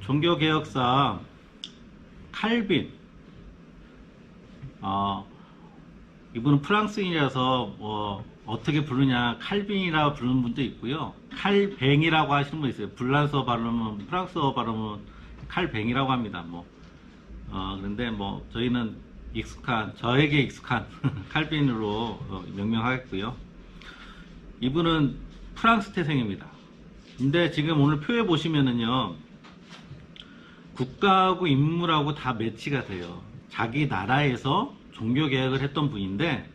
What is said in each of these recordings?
종교개혁사 칼빈, 이분은 프랑스인이라서 뭐 어떻게 부르냐 칼빈이라고 부르는 분도 있고요, 칼뱅이라고 하시는 분 있어요. 불란서 발음은, 프랑스어 발음은 칼뱅이라고 합니다. 그런데 뭐 저희는 저에게 익숙한 칼빈으로 명명하겠고요. 이분은 프랑스 태생입니다. 근데 지금 오늘 표에 보시면은요, 국가하고 인물하고 다 매치가 돼요. 자기 나라에서 종교개혁을 했던 분인데,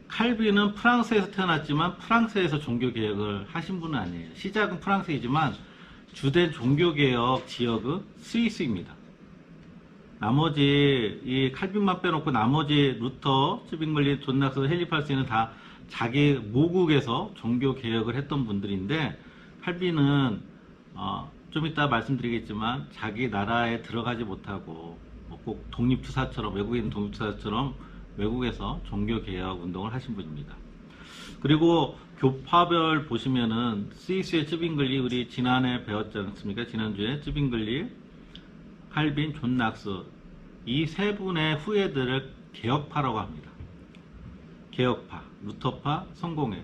칼빈은 프랑스에서 태어났지만 프랑스에서 종교개혁을 하신 분은 아니에요. 시작은 프랑스이지만 주된 종교개혁 지역은 스위스입니다. 나머지 이 칼빈만 빼놓고 나머지 루터, 츠빙글리, 존 낙스, 헬리팔스는 다 자기 모국에서 종교개혁을 했던 분들인데, 칼빈은 좀 이따 말씀드리겠지만 자기 나라에 들어가지 못하고 꼭 독립투사처럼, 외국인 독립투사처럼 외국에서 종교개혁 운동을 하신 분입니다. 그리고 교파별 보시면은 스위스의 츠빙글리, 우리 지난해 배웠지 않습니까? 지난주에 츠빙글리, 칼빈, 존 낙스, 이 세 분의 후예들을 개혁파라고 합니다. 개혁파, 루터파, 성공회,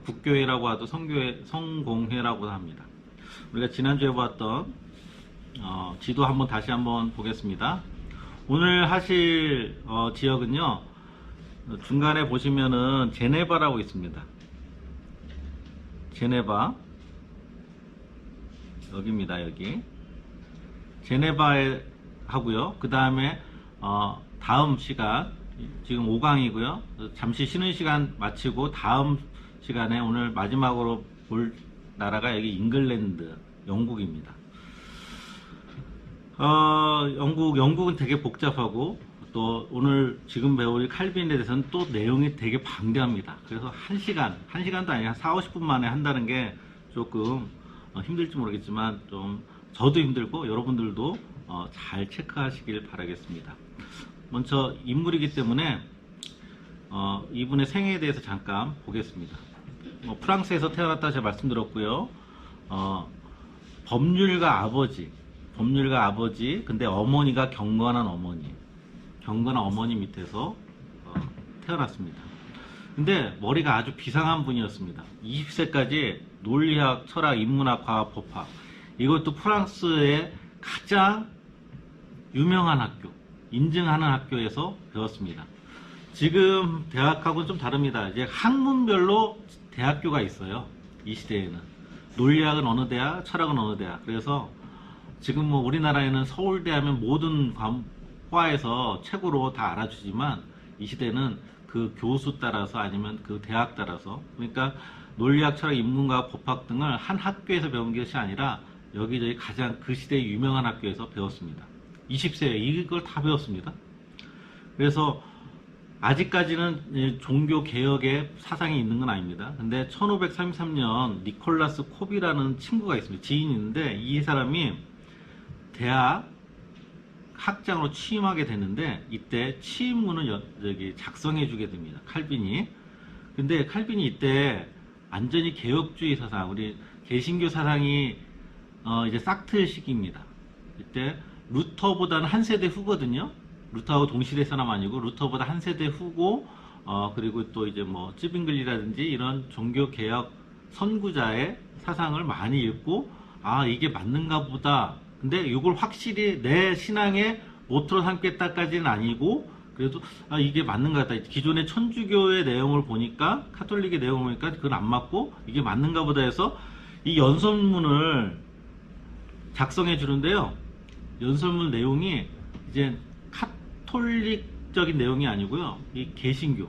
국교회라고 하도 성공회라고 합니다. 우리가 지난주에 보았던 지도 한번 다시 한번 보겠습니다. 오늘 하실 지역은요, 중간에 보시면은 제네바라고 있습니다. 제네바, 여기입니다. 여기 제네바에 하고요. 그 다음에 다음 시간, 지금 5강이고요. 잠시 쉬는 시간 마치고 다음 시간에 오늘 마지막으로 볼 나라가 여기 잉글랜드, 영국입니다. 영국은 되게 복잡하고, 또 오늘 지금 배울 칼빈에 대해서는 또 내용이 되게 방대합니다. 그래서 1시간도 아니라 한 4, 50분 만에 한다는 게 조금 힘들지 모르겠지만, 좀 저도 힘들고 여러분들도 잘 체크하시길 바라겠습니다. 먼저 인물이기 때문에 이분의 생애에 대해서 잠깐 보겠습니다. 프랑스에서 태어났다 제가 말씀드렸고요. 법률가 아버지, 근데 어머니가 경건한 어머니 밑에서 태어났습니다. 근데 머리가 아주 비상한 분이었습니다. 20세까지 논리학, 철학, 인문학, 과학, 법학, 이것도 프랑스의 가장 유명한 학교, 인증하는 학교에서 배웠습니다. 지금 대학하고는 좀 다릅니다. 이제 학문별로 대학교가 있어요. 이 시대에는 논리학은 어느 대학, 철학은 어느 대학. 그래서 지금 뭐 우리나라에는 서울대 하면 모든 과에서 최고로 다 알아주지만, 이 시대는 그 교수 따라서 아니면 그 대학 따라서, 그러니까 논리학, 철학, 인문학, 법학 등을 한 학교에서 배운 것이 아니라 여기저기 가장 그 시대의 유명한 학교에서 배웠습니다. 20세에 이걸 다 배웠습니다. 그래서 아직까지는 종교 개혁의 사상이 있는 건 아닙니다. 근데 1533년 니콜라스 콥이라는 친구가 있습니다. 지인이 있는데, 이 사람이 대학 학장으로 취임하게 되는데, 이때 취임문을 작성해 주게 됩니다. 칼빈이. 근데 칼빈이 이때 완전히 개혁주의 사상, 우리 개신교 사상이 이제 싹틀 시기입니다. 이때 루터보다는 한 세대 후거든요. 루터하고 동시대 사람 아니고 루터보다 한 세대 후고, 그리고 또 이제 뭐 츠빙글리라든지 이런 종교개혁 선구자의 사상을 많이 읽고, 이게 맞는가 보다. 근데 이걸 확실히 내 신앙의 모토로 삼겠다까지는 아니고, 그래도 이게 맞는가 보다. 기존의 천주교의 내용을 보니까, 카톨릭의 내용을 보니까 그건 안 맞고 이게 맞는가 보다 해서 이 연설문을 작성해 주는데요. 연설문 내용이 이제 카톨릭적인 내용이 아니고요, 이 개신교,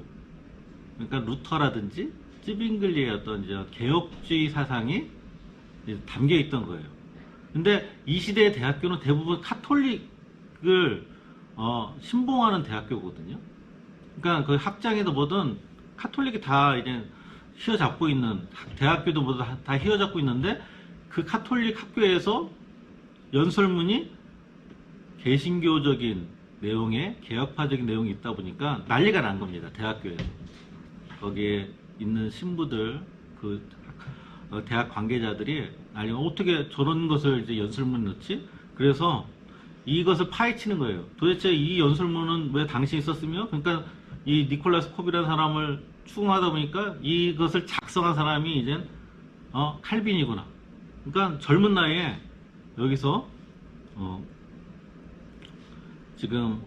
그러니까 루터라든지 츠빙글리의 어떤 이제 개혁주의 사상이 담겨 있던 거예요. 근데 이 시대의 대학교는 대부분 카톨릭을 신봉하는 대학교거든요. 그러니까 그 학장에도 뭐든 카톨릭이 다 이제 휘어잡고 있는, 대학교도 모두 다 휘어잡고 있는데, 그 카톨릭 학교에서 연설문이 개신교적인 내용에 개혁파적인 내용이 있다 보니까 난리가 난 겁니다. 대학교에서. 거기에 있는 신부들, 그 대학 관계자들이, 아니 어떻게 저런 것을 이제 연설문 넣지? 그래서 이것을 파헤치는 거예요. 도대체 이 연설문은 왜 당신이 썼으며, 그러니까 이 니콜라스 콥이라는 사람을 추궁하다 보니까 이것을 작성한 사람이 이제 칼빈이구나. 그러니까 젊은 나이에 여기서 지금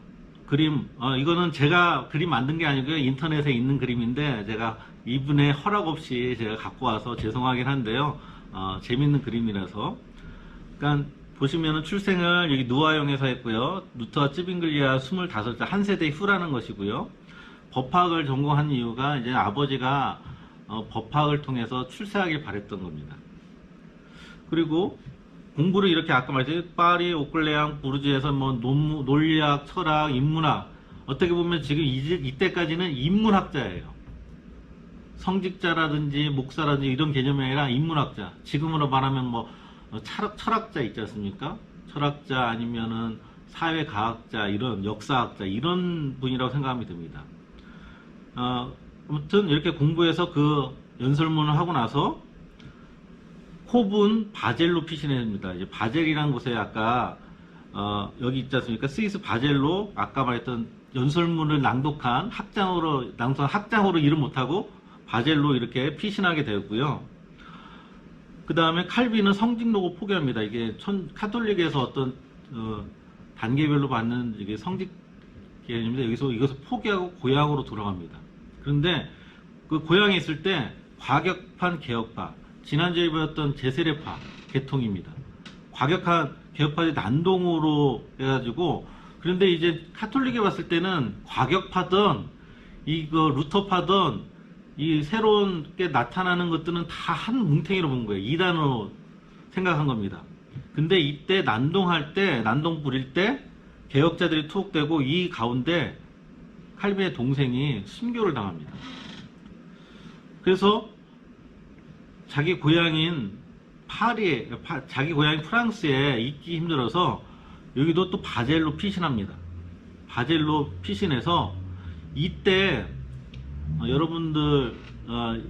그림, 이거는 제가 그림 만든 게 아니고요. 인터넷에 있는 그림인데 제가 이분의 허락 없이 제가 갖고 와서 죄송하긴 한데요. 재밌는 그림이라서. 그러니까 보시면은 출생을 여기 누아용에서 했고요. 루터와 쯔빙글리아 25자 한 세대 후라는 것이고요. 법학을 전공한 이유가 이제 아버지가 법학을 통해서 출세하길 바랬던 겁니다. 그리고 공부를 이렇게 아까 말했듯이 파리, 오클레앙, 부르주에서 뭐 논리학, 철학, 인문학, 어떻게 보면 지금 이때까지는 인문학자예요. 성직자라든지 목사라든지 이런 개념이 아니라 인문학자. 지금으로 말하면 뭐 철학자 있지 않습니까? 철학자 아니면은 사회과학자, 이런 역사학자 이런 분이라고 생각하면 됩니다. 아무튼 이렇게 공부해서 그 연설문을 하고 나서 콥은 바젤로 피신했습니다. 이제 바젤이라는 곳에 아까 여기 있지 않습니까? 스위스 바젤로 아까 말했던 연설문을 낭독한 학장으로 일을 못하고 바젤로 이렇게 피신하게 되었고요. 그 다음에 칼빈은 성직록을 포기합니다. 이게 카톨릭에서 어떤 단계별로 받는 이게 성직 개념인데 여기서 이것을 포기하고 고향으로 돌아갑니다. 그런데 그 고향에 있을 때 과격한 개혁파, 지난주에 보였던 제세례파 계통입니다. 과격한 개혁파들이 난동으로 해가지고, 그런데 이제 카톨릭에 봤을 때는 과격파든 이거 루터파든 이 새로운 게 나타나는 것들은 다 한 뭉탱이로 본 거예요. 이단으로 생각한 겁니다. 근데 이때 난동 부릴 때 개혁자들이 투옥되고 이 가운데 칼빈의 동생이 순교를 당합니다. 그래서 자기 고향인 자기 고향인 프랑스에 있기 힘들어서 여기도 또 바젤로 피신합니다. 바젤로 피신해서 이때 여러분들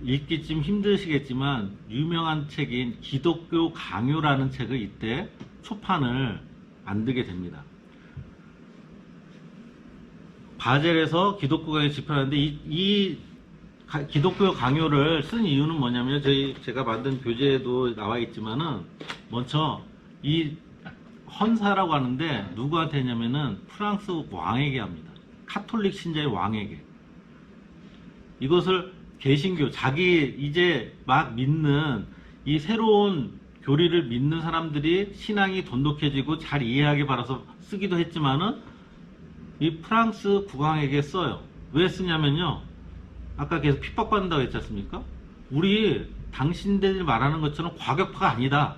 읽기 좀 힘드시겠지만 유명한 책인 기독교 강요라는 책을 이때 초판을 만들게 됩니다. 바젤에서 기독교 강요 집필하는데 이 기독교 강요를 쓴 이유는 뭐냐면 제가 만든 교재에도 나와 있지만은 먼저 이 헌사라고 하는데 누구한테 했냐면은 프랑스 왕에게 합니다. 카톨릭 신자의 왕에게. 이것을 개신교, 자기 이제 막 믿는 이 새로운 교리를 믿는 사람들이 신앙이 돈독해지고 잘 이해하기 바라서 쓰기도 했지만은 이 프랑스 국왕에게 써요. 왜 쓰냐면요. 아까 계속 핍박받는다고 했지 않습니까? 우리 당신들이 말하는 것처럼 과격파가 아니다.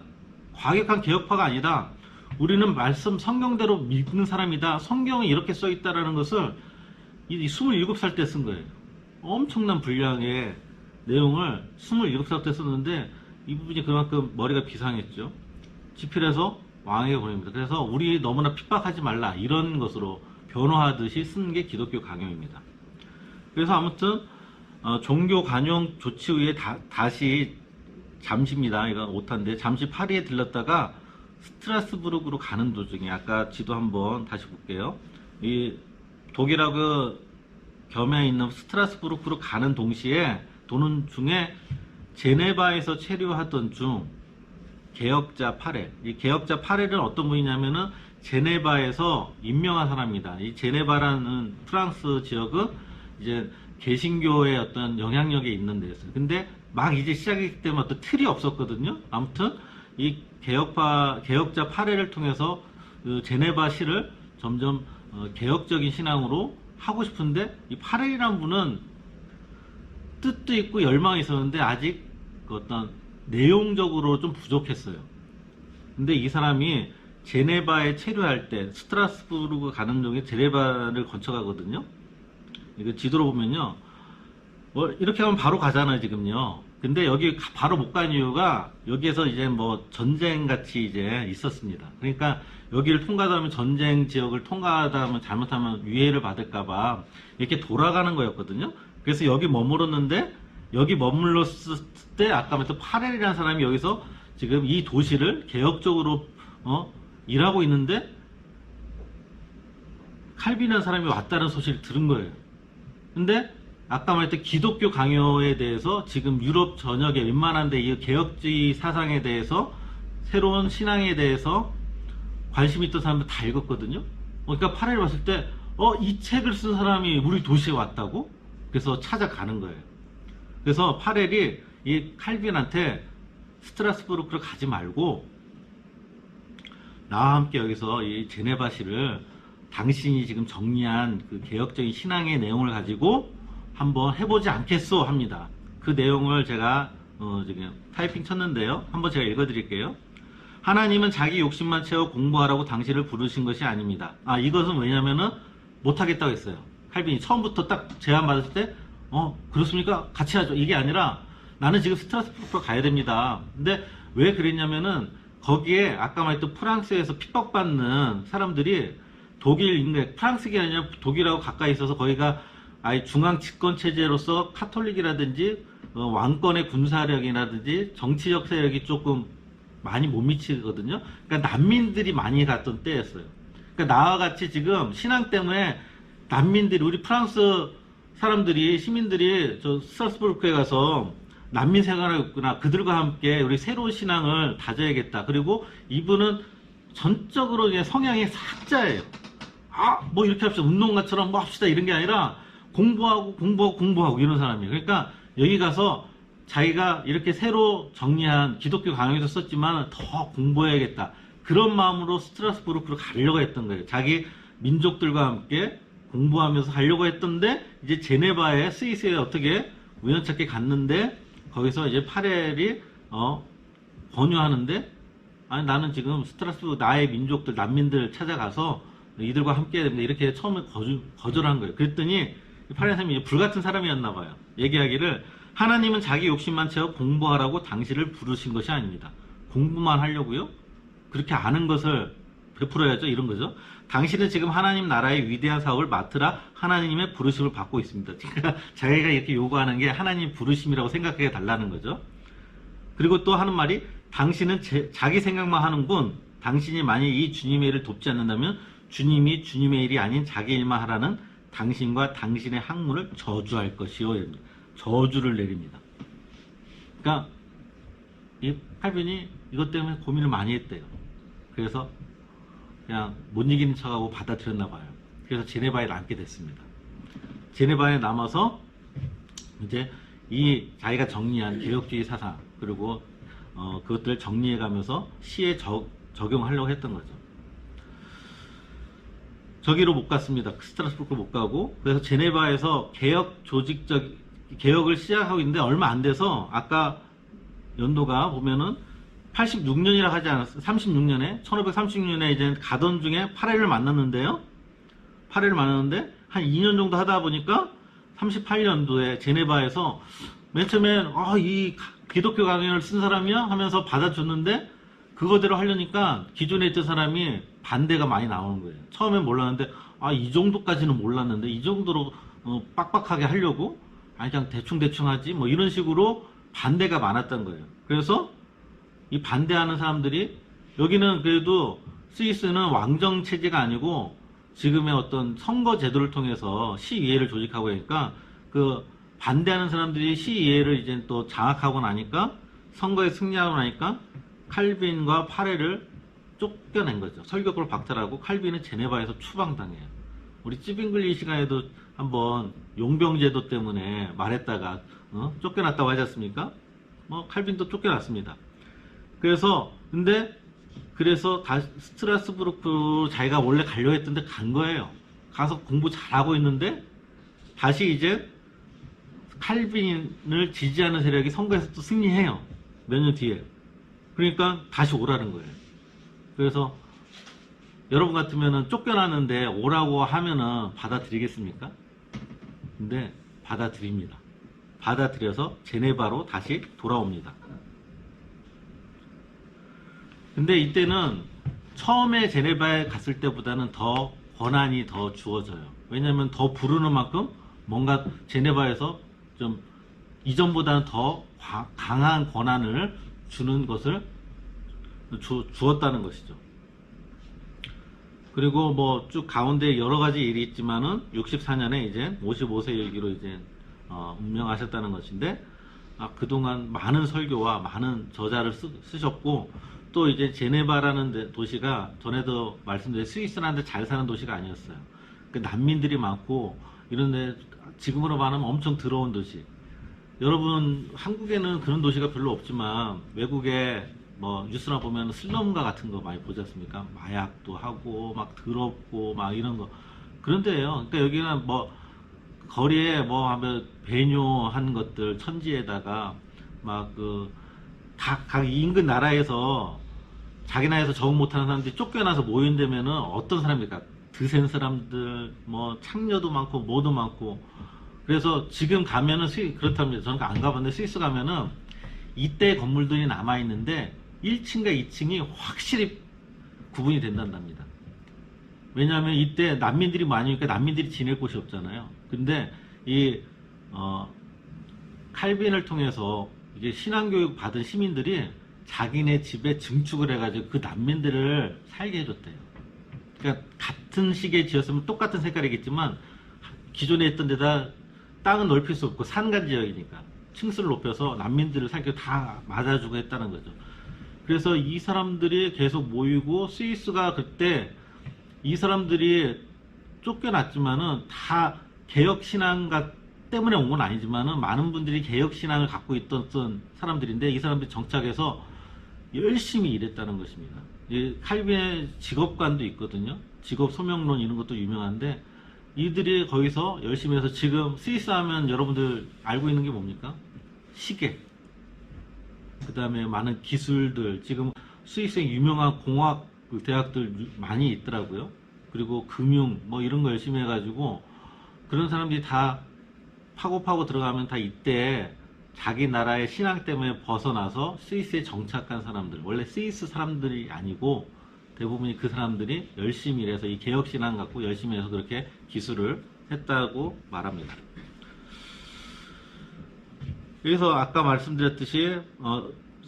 과격한 개혁파가 아니다. 우리는 말씀 성경대로 믿는 사람이다. 성경에 이렇게 써있다라는 것을 27살 때 쓴 거예요. 엄청난 분량의 내용을 27살 때 썼는데 이 부분이 그만큼 머리가 비상했죠. 집필해서 왕에게 보냅니다. 그래서 우리 너무나 핍박하지 말라 이런 것으로 변호하듯이 쓴 게 기독교 강요입니다. 그래서 아무튼 종교 관용 조치 후에 다시 잠시입니다. 이건 오타인데 잠시 파리에 들렀다가 스트라스부르크로 가는 도중에 아까 지도 한번 다시 볼게요. 이 독일하고 겸해 있는 스트라스부르크로 가는 동시에 도는 중에 제네바에서 체류하던 중 개혁자 파렐, 이 개혁자 파렐은 어떤 분이냐면은 제네바에서 임명한 사람입니다. 이 제네바라는 프랑스 지역은 이제 개신교의 어떤 영향력이 있는 데였어요. 근데 막 이제 시작했기 때문에 어떤 틀이 없었거든요. 아무튼 이 개혁자 파렐을 통해서 그 제네바시를 점점 개혁적인 신앙으로 하고 싶은데 이 파렐이라는 분은 뜻도 있고 열망이 있었는데 아직 그 어떤 내용적으로 좀 부족했어요. 근데 이 사람이 제네바에 체류할 때 스트라스부르크 가는 중에 제네바를 거쳐가거든요. 이거 지도로 보면요. 이렇게 하면 바로 가잖아요, 지금요. 근데 여기 바로 못 간 이유가 여기에서 이제 뭐 전쟁 같이 이제 있었습니다. 그러니까 여기를 통과하다 보면 전쟁 지역을 통과하다 보면 잘못하면 위해를 받을까봐 이렇게 돌아가는 거였거든요. 그래서 여기 머물었는데 여기 머물렀을 때 아까 말했던 파렐이라는 사람이 여기서 지금 이 도시를 개혁적으로 일하고 있는데 칼빈이라는 사람이 왔다는 소식을 들은 거예요. 근데 아까 말했던 기독교 강요에 대해서 지금 유럽 전역에 웬만한 데 이 개혁주의 사상에 대해서 새로운 신앙에 대해서 관심 있던 사람들 다 읽었거든요. 그러니까 파레를 봤을 때 이 책을 쓴 사람이 우리 도시에 왔다고? 그래서 찾아가는 거예요. 그래서 파렐이 이 칼빈한테 스트라스부르크로 가지 말고 나와 함께 여기서 이 제네바시를 당신이 지금 정리한 그 개혁적인 신앙의 내용을 가지고 한번 해보지 않겠소 합니다. 그 내용을 제가 지금 타이핑 쳤는데요. 한번 제가 읽어드릴게요. 하나님은 자기 욕심만 채워 공부하라고 당신을 부르신 것이 아닙니다. 이것은 왜냐면은 못하겠다고 했어요. 칼빈이 처음부터 딱 제안 받았을 때 그렇습니까? 같이 하죠. 이게 아니라 나는 지금 스트라스부르크로 가야 됩니다. 근데 왜 그랬냐면은 거기에 아까 말했던 프랑스에서 핍박받는 사람들이 독일인데 프랑스가 아니라 독일하고 가까이 있어서 거기가 아예 중앙 집권 체제로서 카톨릭이라든지 왕권의 군사력이라든지 정치적 세력이 조금 많이 못 미치거든요. 그러니까 난민들이 많이 갔던 때였어요. 그러니까 나와 같이 지금 신앙 때문에 난민들이 우리 프랑스 사람들이 시민들이 저 스트라스부르크에 가서 난민 생활을 했구나. 그들과 함께 우리 새로운 신앙을 다져야겠다. 그리고 이분은 전적으로 그냥 성향이 사자예요. 뭐 이렇게 합시다. 운동가처럼 뭐 합시다. 이런 게 아니라 공부하고 이런 사람이에요. 그러니까 여기 가서 자기가 이렇게 새로 정리한 기독교 강요에서 썼지만 더 공부해야겠다. 그런 마음으로 스트라스부르크로 가려고 했던 거예요. 자기 민족들과 함께 공부하면서 가려고 했던데 이제 제네바에 스위스에 어떻게 우연찮게 갔는데 거기서 이제 파렐이 권유하는데 나는 지금 스트라스부르크 나의 민족들 난민들 찾아가서 이들과 함께 해야 됩니다. 이렇게 처음에 거절한 거예요. 그랬더니 파렐 사람이 불같은 사람이었나 봐요. 얘기하기를 하나님은 자기 욕심만 채워 공부하라고 당신을 부르신 것이 아닙니다. 공부만 하려고요? 그렇게 아는 것을 베풀어야죠. 이런 거죠. 당신은 지금 하나님 나라의 위대한 사업을 맡으라 하나님의 부르심을 받고 있습니다. 그러니까 자기가 이렇게 요구하는 게 하나님 부르심이라고 생각해 달라는 거죠. 그리고 또 하는 말이 당신은 자기 생각만 하는군. 당신이 만약 이 주님의 일을 돕지 않는다면 주님이 주님의 일이 아닌 자기 일만 하라는 당신과 당신의 학문을 저주할 것이요. 저주를 내립니다. 그러니까 이 칼빈이 이것 때문에 고민을 많이 했대요. 그래서 그냥 못 이기는 척하고 받아들였나 봐요. 그래서 제네바에 남게 됐습니다. 제네바에 남아서 이제 이 자기가 정리한 개혁주의 사상 그리고 그것들을 정리해가면서 시에 적용하려고 했던 거죠. 저기로 못 갔습니다. 스트라스부르크로 못 가고 그래서 제네바에서 개혁을 시작하고 있는데 얼마 안 돼서 아까 연도가 보면은 86년이라 하지 않았어요. 36년에 1536년에 이제 가던 중에 파렐을 만났는데요. 파렐을 만났는데 한 2년 정도 하다 보니까 38년도에 제네바에서 맨 처음엔 이 기독교 강연을 쓴 사람이야 하면서 받아줬는데 그거대로 하려니까 기존에 있던 사람이 반대가 많이 나오는 거예요. 처음엔 몰랐는데 이 정도까지는 몰랐는데 이 정도로 빡빡하게 하려고 그냥 대충 하지 뭐 이런 식으로 반대가 많았던 거예요. 그래서 이 반대하는 사람들이 여기는 그래도 스위스는 왕정 체제가 아니고 지금의 어떤 선거 제도를 통해서 시의회를 조직하고 하니까 그 반대하는 사람들이 시의회를 이제 또 장악하고 나니까 선거에 승리하고 나니까 칼빈과 파렐을 쫓겨낸 거죠. 설교권을 박탈하고 칼빈은 제네바에서 추방당해요. 우리 찌빙글리 시간에도 한번 용병제도 때문에 말했다가 쫓겨났다고 하지 않습니까? 칼빈도 쫓겨났습니다. 그래서 스트라스부르크 자기가 원래 가려고 했던데 간 거예요. 가서 공부 잘하고 있는데 다시 이제 칼빈을 지지하는 세력이 선거에서 또 승리해요. 몇 년 뒤에. 그러니까 다시 오라는 거예요. 그래서 여러분 같으면은 쫓겨났는데 오라고 하면은 받아들이겠습니까? 근데 받아들입니다. 받아들여서 제네바로 다시 돌아옵니다. 근데 이때는 처음에 제네바에 갔을 때보다는 더 권한이 더 주어져요. 왜냐면 더 부르는 만큼 뭔가 제네바에서 좀 이전보다는 더 강한 권한을 주는 것을 주었다는 것이죠. 그리고 뭐 쭉 가운데 여러 가지 일이 있지만은 64년에 이제 55세 일기로 이제 운명하셨다는 것인데, 그동안 많은 설교와 많은 저자를 쓰셨고, 또 이제 제네바라는 도시가 전에도 말씀드린 스위스라는 데 잘 사는 도시가 아니었어요. 그 난민들이 많고 이런데 지금으로 말하면 엄청 더러운 도시. 여러분 한국에는 그런 도시가 별로 없지만 외국에 뭐 뉴스나 보면 슬럼가 같은 거 많이 보지 않습니까? 마약도 하고 막 더럽고 막 이런 거 그런 데예요. 그러니까 여기는 뭐 거리에 뭐 하면 배뇨한 것들 천지에다가 막 각 인근 나라에서 자기 나라에서 적응 못하는 사람들이 쫓겨나서 모인다면은 어떤 사람입니까? 드센 사람들, 뭐 창녀도 많고 뭐도 많고. 그래서 지금 가면은 그렇답니다. 저는 안 가봤는데 스위스 가면은 이때 건물들이 남아 있는데 1층과 2층이 확실히 구분이 된단답니다. 왜냐하면 이때 난민들이 많으니까 난민들이 지낼 곳이 없잖아요. 근데 이 칼빈을 통해서 이게 신앙교육 받은 시민들이 자기네 집에 증축을 해가지고 그 난민들을 살게 해줬대요. 그러니까 같은 시기에 지었으면 똑같은 색깔이겠지만 기존에 있던 데다 땅은 넓힐 수 없고 산간 지역이니까 층수를 높여서 난민들을 살게 다 맞아주고 했다는 거죠. 그래서 이 사람들이 계속 모이고 스위스가 그때 이 사람들이 쫓겨났지만은 다 개혁신앙가 때문에 온 건 아니지만은 많은 분들이 개혁신앙을 갖고 있던 사람들인데 이 사람들이 정착해서 열심히 일했다는 것입니다. 칼빈의 직업관도 있거든요. 직업 소명론 이런 것도 유명한데 이들이 거기서 열심히 해서 지금 스위스 하면 여러분들 알고 있는 게 뭡니까? 시계. 그 다음에 많은 기술들. 지금 스위스에 유명한 공학 대학들 많이 있더라고요. 그리고 금융 뭐 이런 거 열심히 해가지고 그런 사람들이 다 파고 들어가면 다 이때 자기 나라의 신앙 때문에 벗어나서 스위스에 정착한 사람들, 원래 스위스 사람들이 아니고 대부분이 그 사람들이 열심히 일해서 이 개혁신앙 갖고 열심히 해서 그렇게 기술을 했다고 말합니다. 여기서 아까 말씀드렸듯이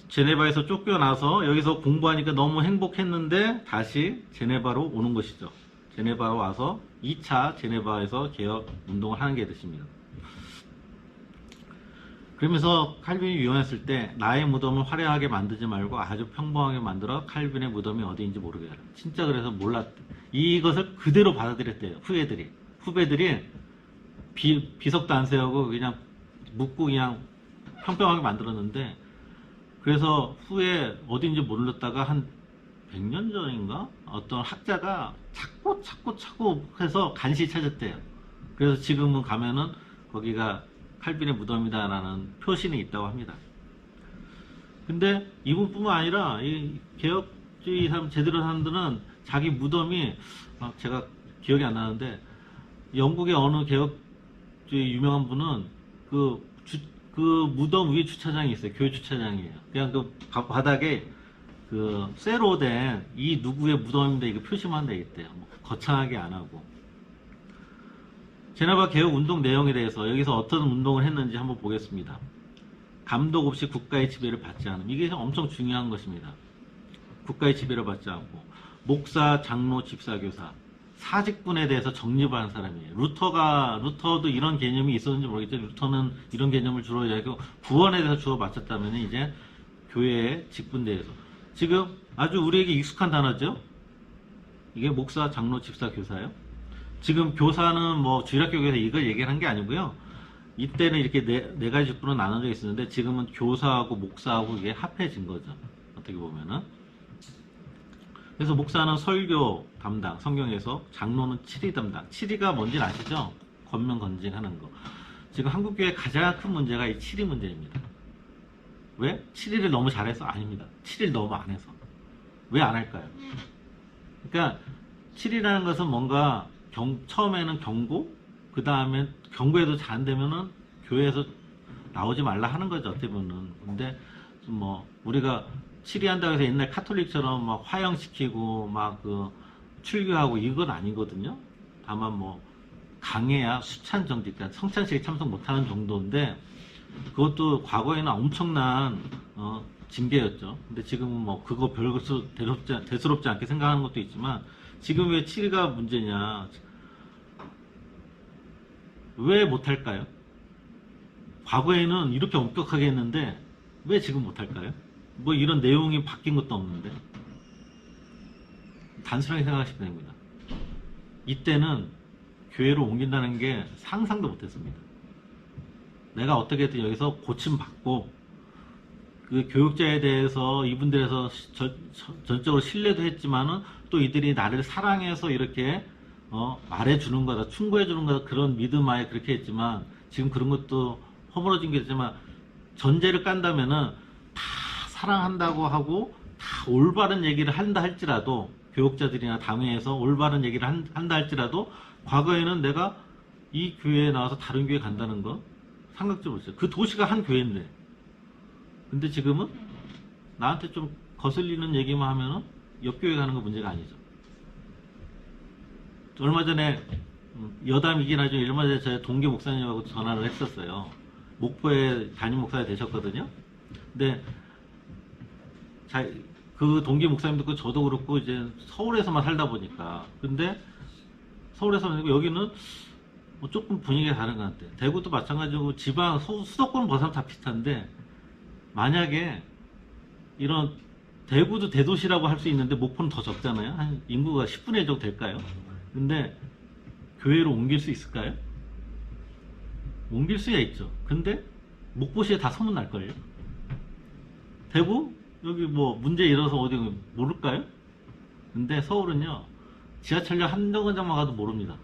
제네바에서 쫓겨나서 여기서 공부하니까 너무 행복했는데 다시 제네바로 오는 것이죠. 제네바로 와서 2차 제네바에서 개혁 운동을 하는 게 됐습니다. 그러면서 칼빈이 유언했을 때 나의 무덤을 화려하게 만들지 말고 아주 평범하게 만들어 칼빈의 무덤이 어디인지 모르게 하라. 진짜 그래서 몰랐대. 이것을 그대로 받아들였대요. 후배들이 비석도 안 세우고 그냥 묻고 그냥 평평하게 만들었는데 그래서 후에 어디인지 몰랐다가 한 100년 전인가 어떤 학자가 찾고 해서 간신히 찾았대요. 그래서 지금은 가면은 거기가 칼빈의 무덤이다라는 표시는 있다고 합니다. 근데 이분뿐만 아니라 이 개혁주의 사람 제대로 사람들은 자기 무덤이 제가 기억이 안 나는데 영국의 어느 개혁주의 유명한 분은 그 무덤 위에 주차장이 있어요. 교회 주차장이에요. 그냥 그 바닥에 그 쇠로 된 이 누구의 무덤인데 이거 표시만 돼 있대요. 뭐 거창하게 안 하고. 제네바 개혁 운동 내용에 대해서 여기서 어떤 운동을 했는지 한번 보겠습니다. 감독 없이 국가의 지배를 받지 않음. 이게 엄청 중요한 것입니다. 국가의 지배를 받지 않고 목사, 장로, 집사교사 사직분에 대해서 정립하는 사람이에요. 루터도 이런 개념이 있었는지 모르겠죠. 루터는 이런 개념을 주로 이야기하고 구원에 대해서 주로 맞췄다면 이제 교회의 직분대에서 지금 아주 우리에게 익숙한 단어죠. 이게 목사, 장로, 집사, 교사예요. 지금 교사는 뭐 주일학교에서 이걸 얘기한 게 아니고요. 이때는 이렇게 네 가지 직분으로 나눠져 있었는데 지금은 교사하고 목사하고 이게 합해진 거죠. 어떻게 보면은. 그래서 목사는 설교 담당, 성경에서 장로는 치리 담당. 치리가 뭔지 아시죠? 권면건징하는 거. 지금 한국교회 가장 큰 문제가 이 치리 문제입니다. 왜? 치리를 너무 잘해서? 아닙니다. 치리를 너무 안 해서. 왜 안 할까요? 그러니까 치리라는 것은 뭔가 처음에는 경고, 그 다음에 경고해도 잘 안 되면은 교회에서 나오지 말라 하는 거죠, 어떻게 보면. 근데 뭐 우리가 치리한다고 해서 옛날 카톨릭처럼 막 화형시키고 막 출교하고 이건 아니거든요. 다만 뭐 강해야 수찬 정도, 그러니까 성찬식에 참석 못하는 정도인데 그것도 과거에는 엄청난 징계였죠. 근데 지금은 뭐 그거 별것도 대수롭지 않게 생각하는 것도 있지만 지금 왜 7위가 문제냐? 왜 못할까요? 과거에는 이렇게 엄격하게 했는데 왜 지금 못할까요? 뭐 이런 내용이 바뀐 것도 없는데. 단순하게 생각하시면 됩니다. 이때는 교회로 옮긴다는 게 상상도 못했습니다. 내가 어떻게든 여기서 고침받고 그 교육자에 대해서 이분들에서 전적으로 신뢰도 했지만은 또 이들이 나를 사랑해서 이렇게 말해주는 거다, 충고해주는 거다, 그런 믿음 하에 그렇게 했지만 지금 그런 것도 허물어진 게 있지만 전제를 깐다면은 다 사랑한다고 하고 다 올바른 얘기를 한다 할지라도 교육자들이나 당회에서 올바른 얘기를 한다 할지라도 과거에는 내가 이 교회에 나와서 다른 교회 간다는 거 생각도 못했어요. 그 도시가 한 교회인데. 근데 지금은 나한테 좀 거슬리는 얘기만 하면은 옆교회 가는 거 문제가 아니죠. 얼마 전에 여담이긴 하죠. 얼마 전에 제 동기 목사님하고 전화를 했었어요. 목포에 담임 목사가 되셨거든요. 근데 그 동기 목사님도 그렇고 저도 그렇고 이제 서울에서만 살다 보니까 근데 서울에서 여기는 뭐 조금 분위기가 다른 것 같아요. 대구도 마찬가지고 지방 수도권 벗어나면 다 비슷한데 만약에 이런 대구도 대도시라고 할 수 있는데 목포는 더 적잖아요. 한 인구가 10분의 1 정도 될까요? 근데 교회로 옮길 수 있을까요? 옮길 수야 있죠. 근데 목포시에 다 소문날걸요? 대구? 여기 뭐 문제 일어서 어디 모를까요? 근데 서울은요 지하철역 한 정거장만 가도 모릅니다.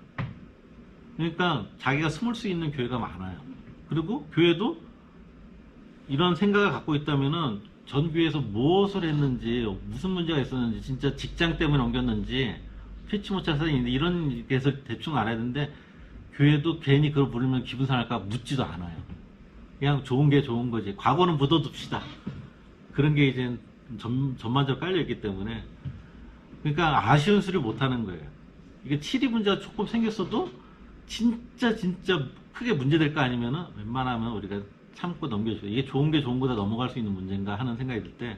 그러니까 자기가 숨을 수 있는 교회가 많아요. 그리고 교회도 이런 생각을 갖고 있다면은 전 교회에서 무엇을 했는지 무슨 문제가 있었는지 진짜 직장 때문에 옮겼는지 피치 못할 사정인데 이런 게서 대충 알아야 되는데 교회도 괜히 그걸 물으면 기분 상할까 묻지도 않아요. 그냥 좋은 게 좋은 거지. 과거는 묻어둡시다. 그런 게 이제 전반적으로 깔려있기 때문에 그러니까 아쉬운 소리 못하는 거예요. 이게 7위 문제가 조금 생겼어도 진짜 크게 문제될 거 아니면은 웬만하면 우리가 참고 넘겨줘요. 이게 좋은 게 좋은 거다 넘어갈 수 있는 문제인가 하는 생각이 들 때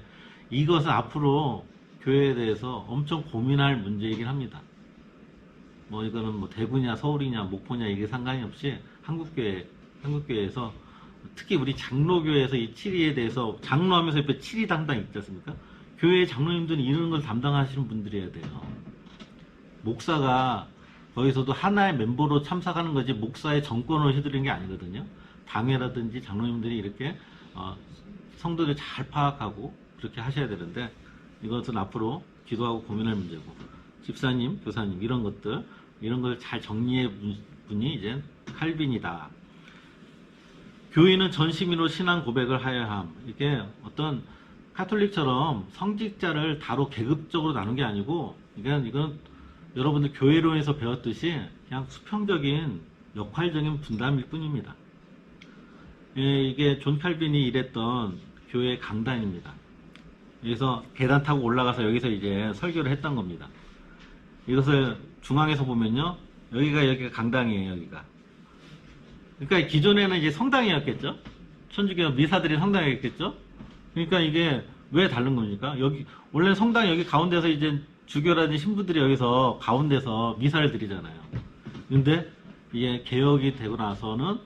이것은 앞으로 교회에 대해서 엄청 고민할 문제이긴 합니다. 뭐 이거는 뭐 대구냐 서울이냐 목포냐 이게 상관이 없이 한국교회에서 특히 우리 장로교회에서 이 7위에 대해서 장로하면서 옆에 7위 당당 있지 않습니까? 교회 장로님들은 이런 걸 담당하시는 분들이어야 돼요. 목사가 거기서도 하나의 멤버로 참석하는 거지 목사의 정권을 휘두르는 게 아니거든요. 당회라든지 장로님들이 이렇게 성도들 잘 파악하고 그렇게 하셔야 되는데 이것은 앞으로 기도하고 고민할 문제고 집사님, 교사님 이런 걸 잘 정리해 분이 이제 칼빈이다. 교인은 전시민으로 신앙 고백을 하여야 함. 이게 어떤 카톨릭처럼 성직자를 다로 계급적으로 나눈 게 아니고 이건 여러분들 교회론에서 배웠듯이 그냥 수평적인 역할적인 분담일 뿐입니다. 이게 존 칼빈이 일했던 교회 강단입니다. 그래서 계단 타고 올라가서 여기서 이제 설교를 했던 겁니다. 이것을 중앙에서 보면요. 여기가 강당이에요, 여기가. 그러니까 기존에는 이제 성당이었겠죠? 천주교 미사들이 성당이었겠죠? 그러니까 이게 왜 다른 겁니까? 원래 성당 여기 가운데서 이제 주교라든지 신부들이 여기서 가운데서 미사를 드리잖아요. 근데 이게 개혁이 되고 나서는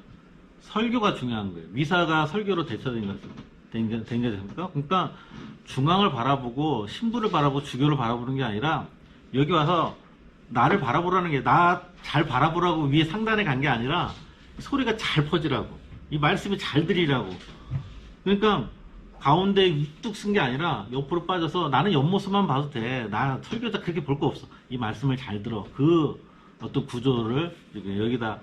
설교가 중요한 거예요. 미사가 설교로 대처된 거습니까? 그러니까 중앙을 바라보고 신부를 바라보고 주교를 바라보는 게 아니라 여기 와서 나를 바라보라는 게 나 잘 바라보라고 위에 상단에 간 게 아니라 소리가 잘 퍼지라고 이 말씀이 잘 들리라고. 그러니까 가운데 우뚝 쓴 게 아니라 옆으로 빠져서 나는 옆모습만 봐도 돼. 나 설교자 그렇게 볼 거 없어. 이 말씀을 잘 들어. 그 어떤 구조를 여기다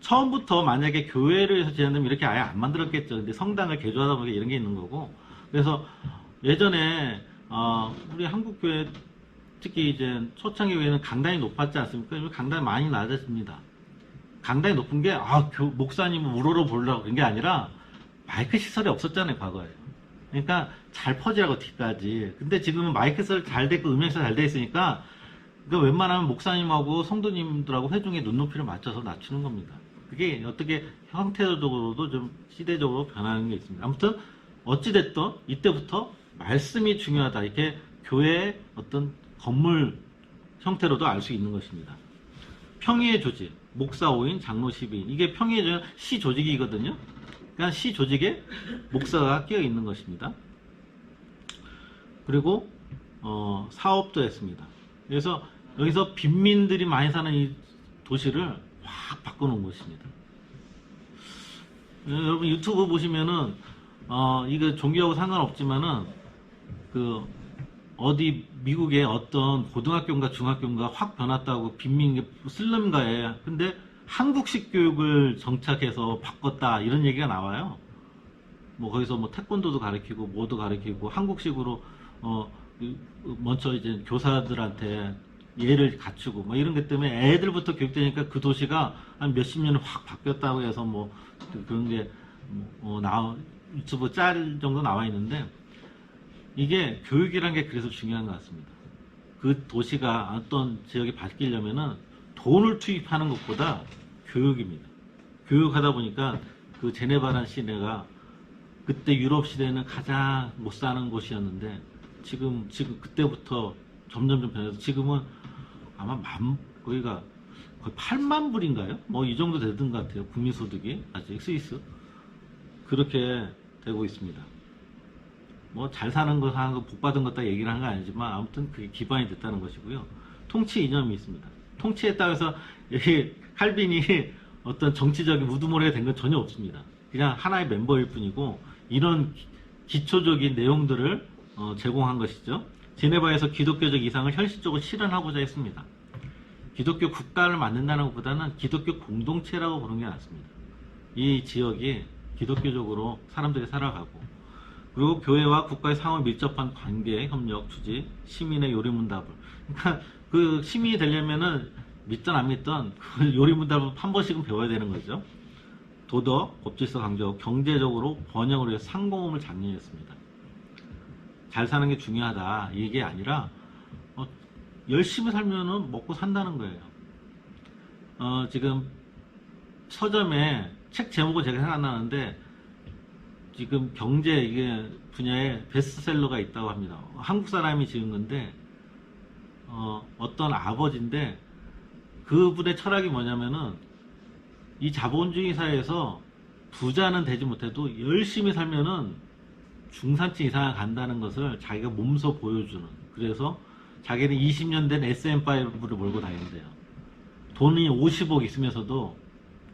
처음부터 만약에 교회를 해서 제안되면 이렇게 아예 안 만들었겠죠. 근데 성당을 개조하다 보니까 이런 게 있는 거고. 그래서 예전에 우리 한국교회 특히 이제 초창기 교회는 강단이 높았지 않습니까? 요즘 강단이 많이 낮아집니다. 강단이 높은 게 목사님을 우러러 보려고 그런 게 아니라 마이크 시설이 없었잖아요, 과거에. 그러니까 잘 퍼지라고 뒤까지. 근데 지금은 마이크 시설 잘 됐고 음향 시설 잘 돼 있으니까 그러니까 웬만하면 목사님하고 성도님들하고 회중의 눈높이를 맞춰서 낮추는 겁니다. 그게 어떻게 형태적으로도 좀 시대적으로 변하는 게 있습니다. 아무튼 어찌됐든 이때부터 말씀이 중요하다. 이렇게 교회의 어떤 건물 형태로도 알 수 있는 것입니다. 평의의 조직, 목사 5인, 장로 12인. 이게 평의의 조직, 시 조직이거든요. 그러니까 시 조직에 목사가 끼어 있는 것입니다. 그리고 사업도 했습니다. 그래서 여기서 빈민들이 많이 사는 이 도시를 확 바꿔놓은 것입니다. 여러분 유튜브 보시면은 이거 종교하고 상관없지만은 그 어디 미국의 어떤 고등학교인가 중학교인가 확 변했다고 빈민 슬럼가에 근데 한국식 교육을 정착해서 바꿨다 이런 얘기가 나와요. 뭐 거기서 뭐 태권도도 가르치고 뭐도 가르치고 한국식으로 먼저 이제 교사들한테 예를 갖추고 뭐 이런 것 때문에 애들부터 교육되니까 그 도시가 한 몇십 년을 확 바뀌었다고 해서 뭐 그런 게 유튜브 짤 정도 나와 있는데 이게 교육이란 게 그래서 중요한 것 같습니다. 그 도시가 어떤 지역이 바뀌려면은 돈을 투입하는 것보다 교육입니다. 교육하다 보니까 그 제네바라는 시내가 그때 유럽 시대는 가장 못 사는 곳이었는데 지금 그때부터 점점 변해서 지금은 아마 거기가 거의 8만 불인가요? 뭐 이 정도 되던 것 같아요. 국민소득이 아직 스위스 그렇게 되고 있습니다. 뭐 잘 사는 거 하는 거 복 받은 것 다 얘기를 한 건 아니지만 아무튼 그게 기반이 됐다는 것이고요. 통치 이념이 있습니다. 통치에 따라서 칼빈이 어떤 정치적인 우두머리가 된 건 전혀 없습니다. 그냥 하나의 멤버일 뿐이고 이런 기초적인 내용들을 제공한 것이죠. 제네바에서 기독교적 이상을 현실적으로 실현하고자 했습니다. 기독교 국가를 만든다는 것보다는 기독교 공동체라고 보는 게 낫습니다. 이 지역이 기독교적으로 사람들이 살아가고 그리고 교회와 국가의 상호 밀접한 관계, 협력, 주지, 시민의 요리문답을 그러니까 그 시민이 되려면은 믿든 안 믿든 그 요리문답을 한 번씩은 배워야 되는 거죠. 도덕, 법질서 강조, 경제적으로 번영을 위해 상공음을 장려했습니다. 잘 사는 게 중요하다 이게 아니라 열심히 살면은 먹고 산다는 거예요. 지금 서점에 책 제목은 제가 생각나는데 지금 경제 이게 분야에 베스트셀러가 있다고 합니다. 한국 사람이 지은 건데 어떤 아버지인데 그분의 철학이 뭐냐면은 이 자본주의 사회에서 부자는 되지 못해도 열심히 살면은 중산층 이상을 간다는 것을 자기가 몸소 보여주는 그래서 자기는 20년 된 SM5를 몰고 다닌대요. 돈이 50억 있으면서도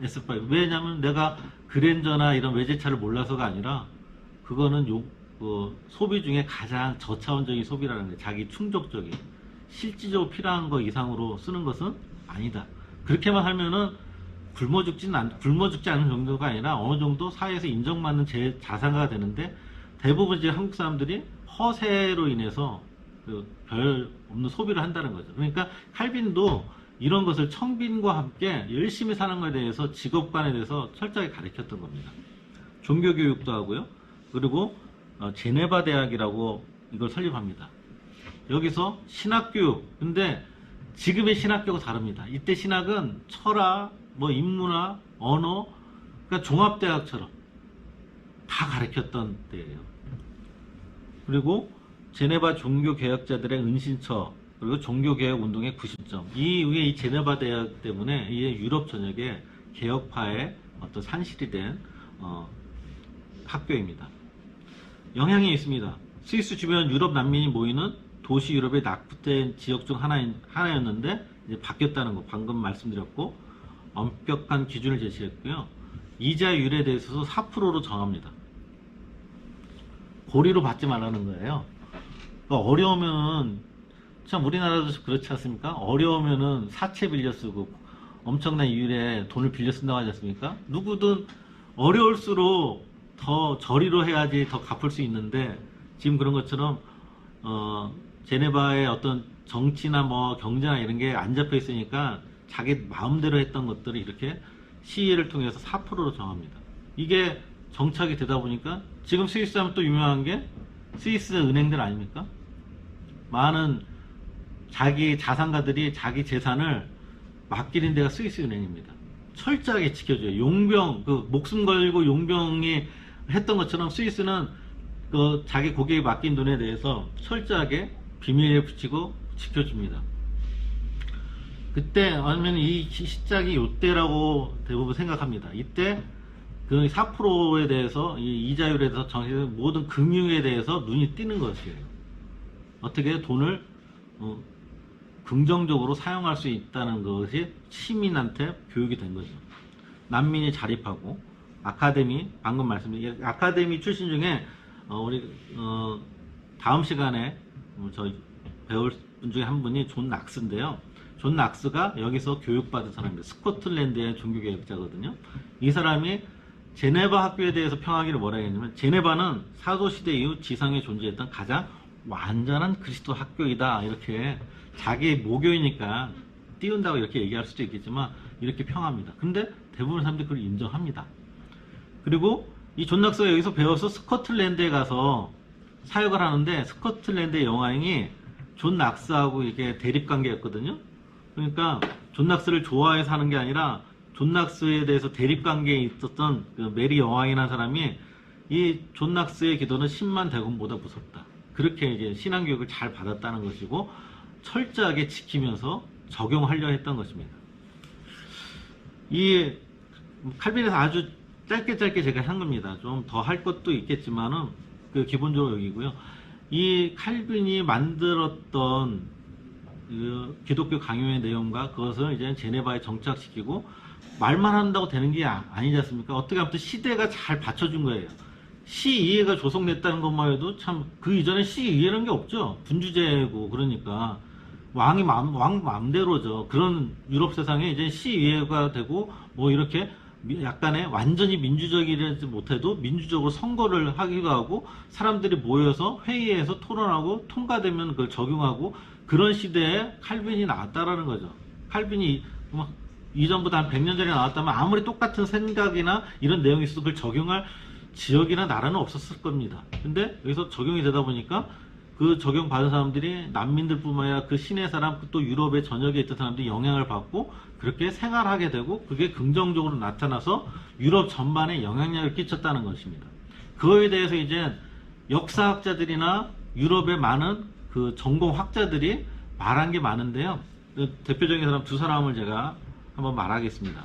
S5 왜냐면 내가 그랜저나 이런 외제차를 몰라서가 아니라 그거는 소비 중에 가장 저차원적인 소비라는 거예요. 자기 충족적인 실질적으로 필요한 거 이상으로 쓰는 것은 아니다. 그렇게만 하면은 굶어 죽지 않은 정도가 아니라 어느 정도 사회에서 인정받는 자산가가 되는데 대부분 이제 한국 사람들이 허세로 인해서 별 없는 소비를 한다는 거죠. 그러니까 칼빈도 이런 것을 청빈과 함께 열심히 사는 것에 대해서 직업관에 대해서 철저하게 가르쳤던 겁니다. 종교교육도 하고요. 그리고 제네바 대학이라고 이걸 설립합니다. 여기서 신학교육 근데 지금의 신학교가 다릅니다. 이때 신학은 철학, 뭐 인문학, 언어 그러니까 종합대학처럼 다 가르쳤던 때예요. 그리고 제네바 종교개혁자들의 은신처 그리고 종교개혁 운동의 90점 이 제네바 대학 때문에 이 유럽 전역에 개혁파의 어떤 산실이 된 학교입니다. 영향이 있습니다. 스위스 주변 유럽 난민이 모이는 도시 유럽의 낙후된 지역 중 하나였는데 이제 바뀌었다는 거 방금 말씀드렸고 엄격한 기준을 제시했고요. 이자율에 대해서도 4%로 정합니다. 고리로 받지 말라는 거예요. 그러니까 어려우면은 참 우리나라도 그렇지 않습니까? 어려우면은 사채 빌려 쓰고 엄청난 이율에 돈을 빌려 쓴다고 하지 않습니까? 누구든 어려울수록 더 저리로 해야지 더 갚을 수 있는데 지금 그런 것처럼 제네바의 어떤 정치나 뭐 경제나 이런 게 안 잡혀 있으니까 자기 마음대로 했던 것들을 이렇게 시위를 통해서 4%로 정합니다. 이게 정착이 되다 보니까 지금 스위스 하면 또 유명한 게 스위스 은행들 아닙니까? 많은 자기 자산가들이 자기 재산을 맡기는 데가 스위스 은행입니다. 철저하게 지켜줘요. 용병, 목숨 걸고 용병이 했던 것처럼 스위스는 자기 고객이 맡긴 돈에 대해서 철저하게 비밀에 붙이고 지켜줍니다. 그때 아니면 이 시작이 요때라고 대부분 생각합니다. 이때 그 4%에 대해서 이 이자율에 대해서 정신 모든 금융에 대해서 눈이 띄는 것이에요. 어떻게 돈을 긍정적으로 사용할 수 있다는 것이 시민한테 교육이 된 거죠. 난민이 자립하고 아카데미 방금 말씀드린 아카데미 출신 중에 우리 다음 시간에 저희 배울 분 중에 한 분이 존 낙스인데요. 존 낙스가 여기서 교육받은 사람입니다. 스코틀랜드의 종교개혁자거든요. 이 사람이 제네바 학교에 대해서 평하기를 뭐라 했냐면 제네바는 사도시대 이후 지상에 존재했던 가장 완전한 그리스도 학교이다. 이렇게 자기 모교이니까 띄운다고 이렇게 얘기할 수도 있겠지만 이렇게 평합니다. 근데 대부분 사람들이 그걸 인정합니다. 그리고 이 존 낙스가 여기서 배워서 스코틀랜드에 가서 사역을 하는데 스코틀랜드의 영향이 존 낙스하고 이게 대립관계였거든요. 그러니까 존 낙스를 좋아해서 하는 게 아니라 존 낙스에 대해서 대립관계에 있었던 그 메리 여왕이라는 사람이 이 존 낙스의 기도는 10만 대군보다 무섭다. 그렇게 이제 신앙교육을 잘 받았다는 것이고 철저하게 지키면서 적용하려 했던 것입니다. 이 칼빈에서 아주 짧게 제가 한 겁니다. 좀 더 할 것도 있겠지만은 그 기본적으로 여기고요. 이 칼빈이 만들었던 그 기독교 강요의 내용과 그것을 이제 제네바에 정착시키고 말만 한다고 되는 게 아니지 않습니까? 어떻게 아무튼 시대가 잘 받쳐준 거예요. 시의회가 조성됐다는 것만 해도 참 그 이전에 시의회라는 게 없죠. 분주제고 그러니까 왕이 왕 마음대로죠. 그런 유럽 세상에 이제 시의회가 되고 뭐 이렇게 약간의 완전히 민주적이지 못해도 민주적으로 선거를 하기도 하고 사람들이 모여서 회의에서 토론하고 통과되면 그걸 적용하고 그런 시대에 칼빈이 나왔다라는 거죠. 칼빈이 이전보다 한 100년 전에 나왔다면 아무리 똑같은 생각이나 이런 내용이 있어도 그걸 적용할 지역이나 나라는 없었을 겁니다. 근데 여기서 적용이 되다 보니까 그 적용받은 사람들이 난민들뿐만 아니라 그 시내 사람 또 유럽의 전역에 있던 사람들이 영향을 받고 그렇게 생활하게 되고 그게 긍정적으로 나타나서 유럽 전반에 영향력을 끼쳤다는 것입니다. 그거에 대해서 이제 역사학자들이나 유럽의 많은 그 전공학자들이 말한 게 많은데요. 대표적인 사람 두 사람을 제가 한번 말하겠습니다.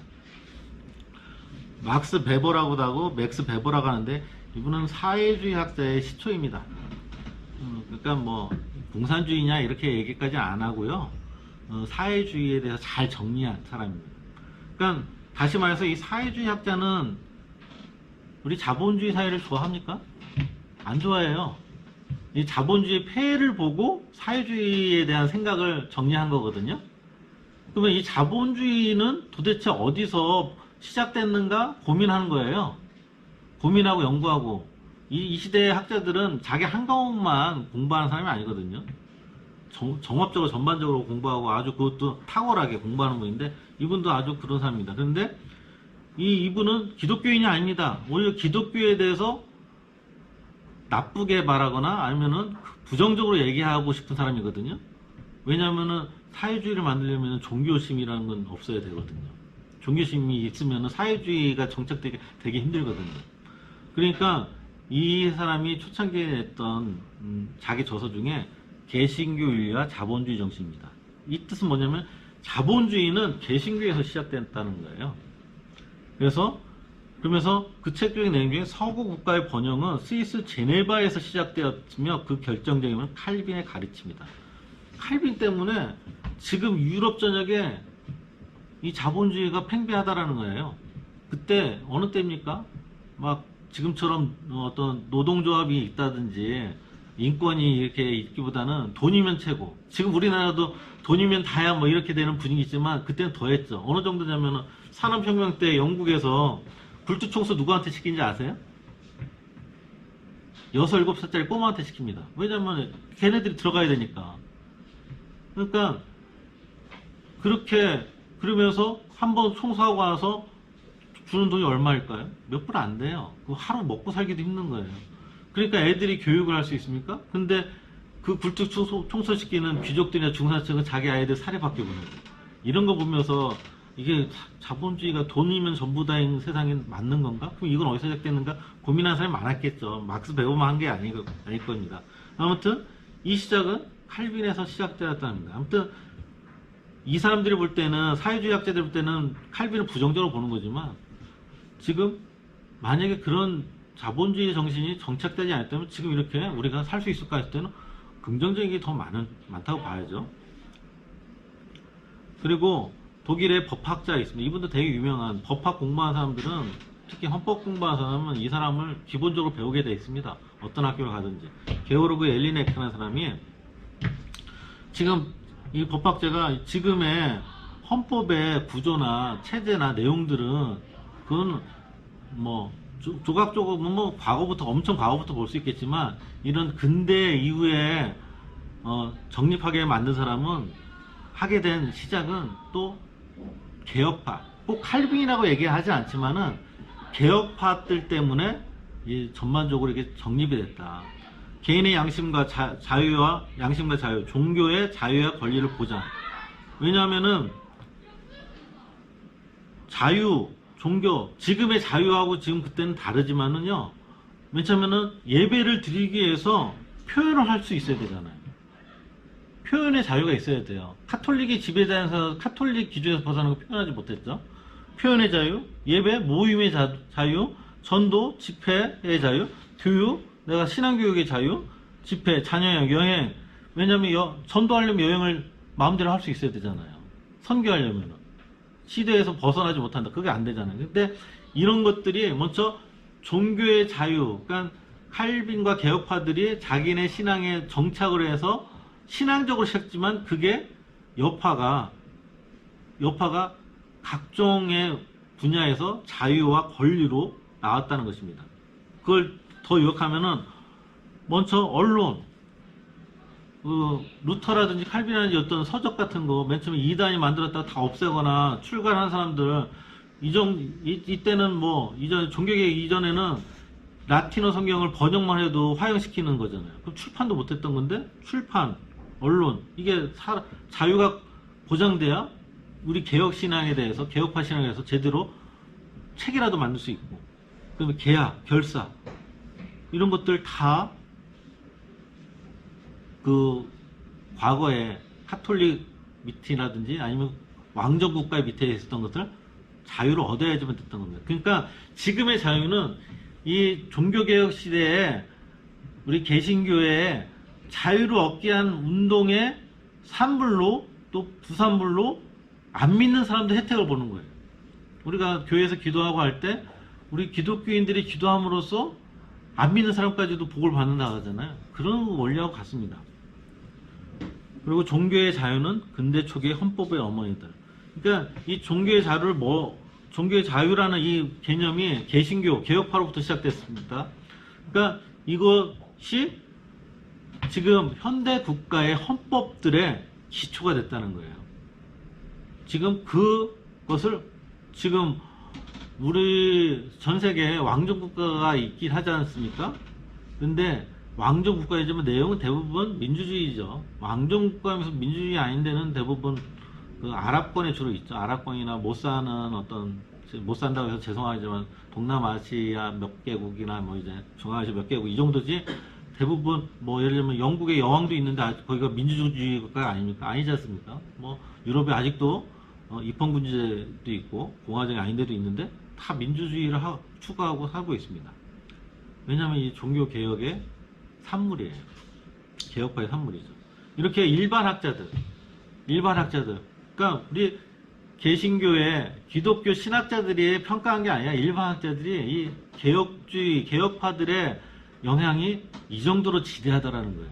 막스 베버라고도 하고 맥스 베버라고 하는데 이분은 사회주의 학자의 시초입니다. 그러니까 뭐 공산주의냐 이렇게 얘기까지 안 하고요. 사회주의에 대해서 잘 정리한 사람입니다. 그러니까 다시 말해서 이 사회주의 학자는 우리 자본주의 사회를 좋아합니까? 안 좋아해요. 이 자본주의 폐해를 보고 사회주의에 대한 생각을 정리한 거거든요. 그러면 이 자본주의는 도대체 어디서 시작됐는가 고민하는 거예요. 고민하고 연구하고 이 시대의 학자들은 자기 한 과목만 공부하는 사람이 아니거든요. 정업적으로 전반적으로 공부하고 아주 그것도 탁월하게 공부하는 분인데 이분도 아주 그런 사람입니다. 그런데 이분은 기독교인이 아닙니다. 오히려 기독교에 대해서 나쁘게 말하거나 아니면은 부정적으로 얘기하고 싶은 사람이거든요. 왜냐하면은 사회주의를 만들려면 종교심이라는 건 없어야 되거든요. 종교심이 있으면 사회주의가 정착되기 되게 힘들거든요. 그러니까 이 사람이 초창기에 냈던 자기 저서 중에 개신교윤리와 자본주의 정신입니다. 이 뜻은 뭐냐면 자본주의는 개신교에서 시작됐다는 거예요. 그러면서 그 책 중에 내용 중에 서구 국가의 번영은 스위스 제네바에서 시작되었으며 그 결정적인 건 칼빈의 가르침이다. 칼빈 때문에 지금 유럽 전역에 이 자본주의가 팽배하다라는 거예요. 그때 어느 때입니까? 막 지금처럼 어떤 노동조합이 있다든지 인권이 이렇게 있기보다는 돈이면 최고. 지금 우리나라도 돈이면 다야 뭐 이렇게 되는 분위기지만 그때는 더했죠. 어느 정도냐면은 산업혁명 때 영국에서 굴뚝 청소 누구한테 시킨지 아세요? 6, 7살짜리 꼬마한테 시킵니다. 왜냐면 걔네들이 들어가야 되니까. 그러니까 그렇게 그러면서 한번 청소하고 와서 주는 돈이 얼마일까요? 몇 불 안 돼요. 그 하루 먹고 살기도 힘든 거예요. 그러니까 애들이 교육을 할 수 있습니까? 근데 그 굴뚝 청소시키는 귀족들이나 중산층은 자기 아이들 사례밖에 보내고 이런 거 보면서 이게 자본주의가 돈이면 전부 다인 세상에 맞는 건가? 그럼 이건 어디서 시작됐는가? 고민하는 사람이 많았겠죠. 막스 베버만 한 게 아닐 겁니다. 아무튼 이 시작은 칼빈에서 시작되었답니다. 아무튼 이 사람들이 볼 때는, 사회주의 학자들이 볼 때는 칼빈을 부정적으로 보는 거지만, 지금 만약에 그런 자본주의 정신이 정착되지 않았다면 지금 이렇게 우리가 살 수 있을까 했을 때는 긍정적인 게 더 많다고 봐야죠. 그리고 독일의 법학자 있습니다. 이분도 되게 유명한 법학 공부한 사람들은, 특히 헌법 공부한 사람은 이 사람을 기본적으로 배우게 돼 있습니다. 어떤 학교를 가든지. 게오르그 엘리네크라는 사람이 지금 이 법학자가 지금의 헌법의 구조나 체제나 내용들은 그건 뭐 조각조각 뭐 과거부터, 엄청 과거부터 볼 수 있겠지만, 이런 근대 이후에 정립하게 만든 사람은, 하게 된 시작은 또 개혁파, 꼭 칼빈이라고 얘기하지 않지만은 개혁파들 때문에 전반적으로 이게 정립이 됐다. 개인의 양심과 자유와 양심과 자유, 종교의 자유와 권리를 보장. 왜냐하면은 자유, 종교, 지금의 자유하고 지금 그때는 다르지만은요, 맨 처음에는 예배를 드리기 위해서 표현을 할 수 있어야 되잖아요. 표현의 자유가 있어야 돼요. 카톨릭이 지배자에서 카톨릭 기준에서 벗어나는 거 표현하지 못했죠. 표현의 자유, 예배, 모임의 자유, 전도, 집회의 자유, 교육, 내가 신앙교육의 자유, 집회, 자녀 여행. 왜냐면 전도하려면 여행을 마음대로 할 수 있어야 되잖아요. 선교하려면은. 시대에서 벗어나지 못한다. 그게 안 되잖아요. 근데 이런 것들이 먼저 종교의 자유, 그러니까 칼빈과 개혁파들이 자기네 신앙에 정착을 해서 신앙적으로 시작했지만, 그게 여파가 각종의 분야에서 자유와 권리로 나왔다는 것입니다. 그걸 더 요약하면은, 먼저 언론, 루터라든지 칼빈이라든지 어떤 서적 같은 거 맨 처음에 이단이 만들었다가 다 없애거나 출간한 사람들, 이때는 뭐 이전 종교개혁 이전에는 라틴어 성경을 번역만 해도 화형시키는 거잖아요. 그럼 출판도 못했던 건데, 출판, 언론, 이게 자유가 보장돼야 우리 개혁 신앙에 대해서, 개혁파 신앙에 대해서 제대로 책이라도 만들 수 있고, 그다음에 계약, 결사, 이런 것들 다 그 과거에 카톨릭 밑이라든지 아니면 왕정국가 밑에 있었던 것들 자유를 얻어야지만 됐던 겁니다. 그러니까 지금의 자유는 이 종교개혁 시대에 우리 개신교의 자유를 얻기 위한 운동의 산물로, 또 부산물로 안 믿는 사람도 혜택을 보는 거예요. 우리가 교회에서 기도하고 할 때 우리 기독교인들이 기도함으로써 안 믿는 사람까지도 복을 받는다 하잖아요. 그런 원리하고 같습니다. 그리고 종교의 자유는 근대 초기의 헌법의 어머니들. 그러니까 이 종교의 자유를 종교의 자유라는 이 개념이 개신교, 개혁파로부터 시작됐습니다. 그러니까 이것이 지금 현대 국가의 헌법들의 기초가 됐다는 거예요. 지금 그것을 지금 우리 전 세계에 왕정국가가 있긴 하지 않습니까? 근데 왕정국가이지만 내용은 대부분 민주주의죠. 왕정국가면서 민주주의 아닌 데는 대부분 그 아랍권에 주로 있죠. 아랍권이나 못 산다고 해서 죄송하지만 동남아시아 몇 개국이나 뭐 이제 중앙아시아 몇 개국 이 정도지, 대부분 뭐 예를 들면 영국의 여왕도 있는데 거기가 민주주의 국가가 아닙니까? 아니지 않습니까? 뭐 유럽에 아직도 입헌군주제도 있고 공화정이 아닌 데도 있는데 다 민주주의를 추구하고 살고 있습니다. 왜냐하면 이 종교개혁의 산물이에요. 개혁파의 산물이죠. 이렇게 일반 학자들, 그러니까 우리 개신교의 기독교 신학자들이 평가한 게 아니라 일반 학자들이 이 개혁파들의 영향이 이 정도로 지대하다라는 거예요.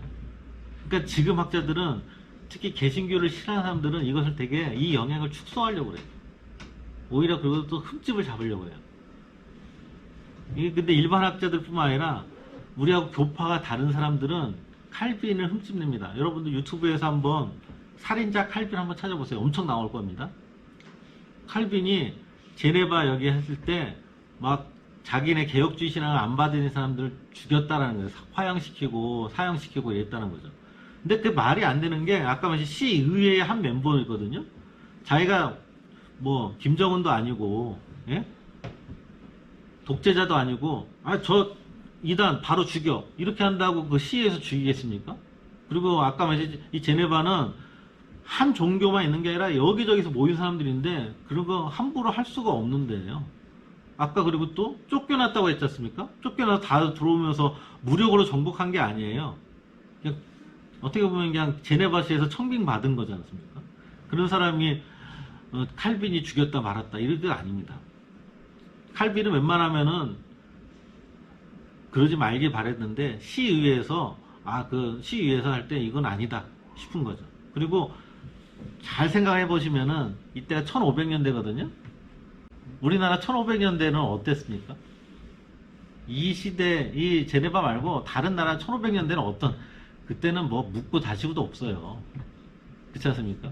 그러니까 지금 학자들은, 특히 개신교를 싫어하는 사람들은 이것을 되게 이 영향을 축소하려고 그래요. 오히려 그리고 또 흠집을 잡으려고 해요. 이게 근데 일반 학자들뿐만 아니라 우리하고 교파가 다른 사람들은 칼빈을 흠집냅니다. 여러분들 유튜브에서 한번 살인자 칼빈 한번 찾아보세요. 엄청 나올 겁니다. 칼빈이 제네바 여기 했을 때 막 자기네 개혁주의 신앙을 안 받는 사람들을 죽였다라는 거예요. 화형시키고 사형시키고 이랬다는 거죠. 근데 그 말이 안 되는 게, 아까 말씀 시의회의 한 멤버이거든요. 자기가 뭐 김정은도 아니고, 예? 독재자도 아니고, 저 이단 바로 죽여, 이렇게 한다고 그 시에서 죽이겠습니까? 그리고 아까 말씀 이 제네바는 한 종교만 있는 게 아니라 여기저기서 모인 사람들인데 그런 거 함부로 할 수가 없는데요. 아까 그리고 또 쫓겨났다고 했지 않습니까? 쫓겨나서 다 들어오면서 무력으로 정복한 게 아니에요. 그냥 어떻게 보면 그냥 제네바시에서 청빙 받은 거지 않습니까? 그런 사람이 칼빈이 죽였다 말았다 이런 게 아닙니다. 칼빈은 웬만하면은 그러지 말길 바랬는데 시의회에서 그 시의회에서 할 때 이건 아니다 싶은 거죠. 그리고 잘 생각해 보시면은 이때가 1500년대거든요. 우리나라 1500년대는 어땠습니까? 이 시대, 이 제네바 말고 다른 나라 1500년대는 어떤, 그때는 뭐 묻고 다시고도 없어요. 그렇지 않습니까?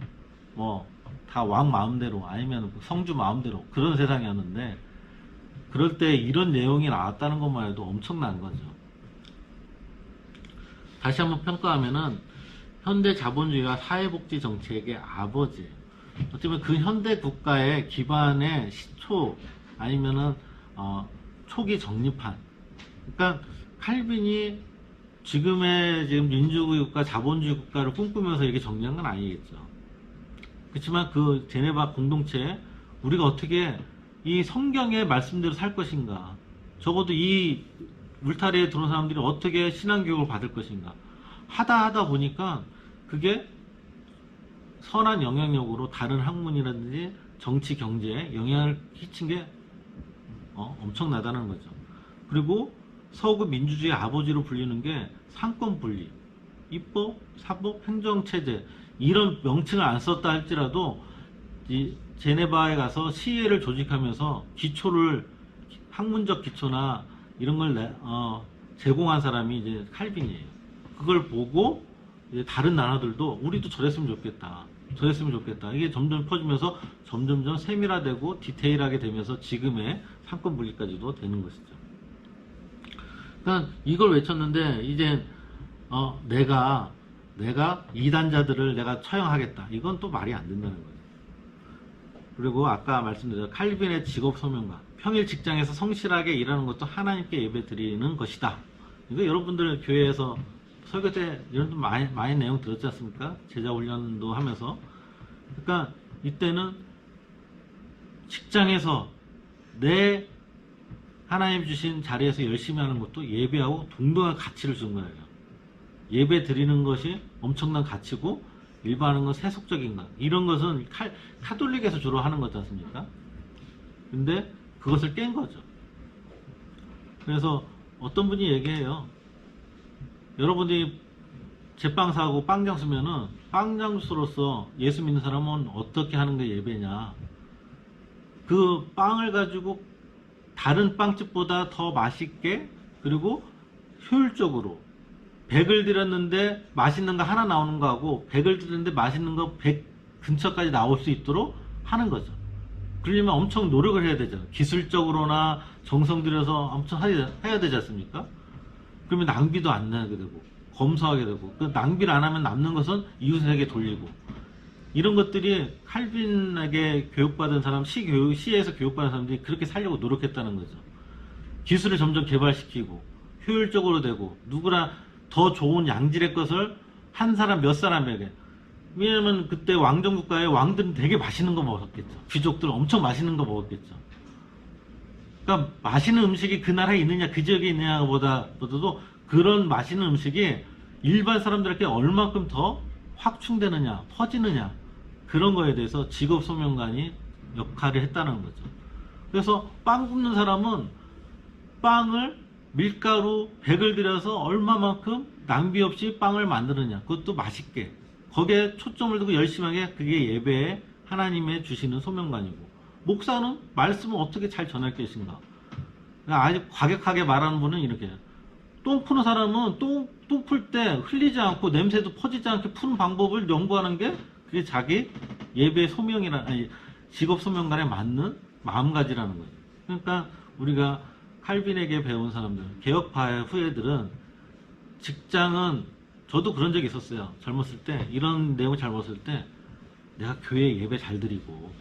뭐 다 왕 마음대로 아니면 성주 마음대로 그런 세상이었는데 그럴 때 이런 내용이 나왔다는 것만 해도 엄청난 거죠. 다시 한번 평가하면은 현대 자본주의와 사회복지 정책의 아버지, 어쩌면 그 현대 국가의 기반의 시초 아니면은 초기 정립한. 그러니까 칼빈이 지금의 지금 민주주의 국가, 자본주의 국가를 꿈꾸면서 이렇게 정리한 건 아니겠죠. 그렇지만 그 제네바 공동체에 우리가 어떻게 이 성경의 말씀대로 살 것인가, 적어도 이 울타리에 들어온 사람들이 어떻게 신앙교육을 받을 것인가 하다 보니까 그게 선한 영향력으로 다른 학문이라든지 정치 경제에 영향을 끼친 게 엄청나다는 거죠. 그리고 서구 민주주의 아버지로 불리는 게 상권 분리, 입법, 사법, 행정체제 이런 명칭을 안 썼다 할지라도 이 제네바에 가서 시의회를 조직하면서 기초를, 학문적 기초나 이런 걸 제공한 사람이 이제 칼빈이에요. 그걸 보고 이제 다른 나라들도 우리도 저랬으면 좋겠다, 저랬으면 좋겠다. 이게 점점 퍼지면서 점점점 세밀화되고 디테일하게 되면서 지금의 상권 분리까지도 되는 것이죠. 그러니까 이걸 외쳤는데 이제 내가 이단자들을 내가 처형하겠다. 이건 또 말이 안 된다는 거예요. 그리고 아까 말씀드린 칼빈의 직업 소명과 평일 직장에서 성실하게 일하는 것도 하나님께 예배 드리는 것이다. 이거 여러분들 교회에서 설교 때 여러분들 많이 내용 들었지 않습니까? 제자 훈련도 하면서. 그러니까 이때는 직장에서 내 하나님 주신 자리에서 열심히 하는 것도 예배하고 동등한 가치를 주는 거예요. 예배 드리는 것이 엄청난 가치고 일반하는 건 세속적인 것, 이런 것은 카톨릭에서 주로 하는 거지 않습니까? 근데 그것을 깬 거죠. 그래서 어떤 분이 얘기해요. 여러분들이 제빵 사고 빵장 쓰면은 빵장수로서 예수 믿는 사람은 어떻게 하는 게 예배냐, 그 빵을 가지고 다른 빵집보다 더 맛있게 그리고 효율적으로 100을 들였는데 맛있는 거 하나 나오는 거하고 100을 들였는데 맛있는 거 100 근처까지 나올 수 있도록 하는 거죠. 그러려면 엄청 노력을 해야 되죠. 기술적으로나 정성 들여서 엄청 해야 되지 않습니까? 그러면 낭비도 안 나게 되고 검소하게 되고, 그 낭비를 안 하면 남는 것은 이웃에게 돌리고, 이런 것들이 칼빈에게 교육받은 사람, 시에서 교육받은 사람들이 그렇게 살려고 노력했다는 거죠. 기술을 점점 개발시키고 효율적으로 되고 누구나 더 좋은 양질의 것을 한 사람 몇 사람에게. 왜냐면 그때 왕정국가의 왕들은 되게 맛있는 거 먹었겠죠. 귀족들은 엄청 맛있는 거 먹었겠죠. 그러니까 맛있는 음식이 그 나라에 있느냐 그 지역에 있느냐보다도 그런 맛있는 음식이 일반 사람들에게 얼마큼 더 확충되느냐 퍼지느냐, 그런 거에 대해서 직업 소명관이 역할을 했다는 거죠. 그래서 빵 굽는 사람은 빵을 밀가루 100을 들여서 얼마만큼 낭비 없이 빵을 만드느냐, 그것도 맛있게, 거기에 초점을 두고 열심히 하게, 그게 예배에 하나님의 주시는 소명관이고, 목사는 말씀을 어떻게 잘 전할 것인가. 아주 과격하게 말하는 분은 이렇게 해요. 똥 푸는 사람은 똥 풀 때 흘리지 않고 냄새도 퍼지지 않게 푸는 방법을 연구하는 게 그게 자기 예배 직업 소명관에 맞는 마음가짐이라는 거예요. 그러니까 우리가 칼빈에게 배운 사람들, 개혁파의 후예들은 직장은, 저도 그런 적이 있었어요. 젊었을 때, 이런 내용을 잘 먹었을 때, 내가 교회 예배 잘 드리고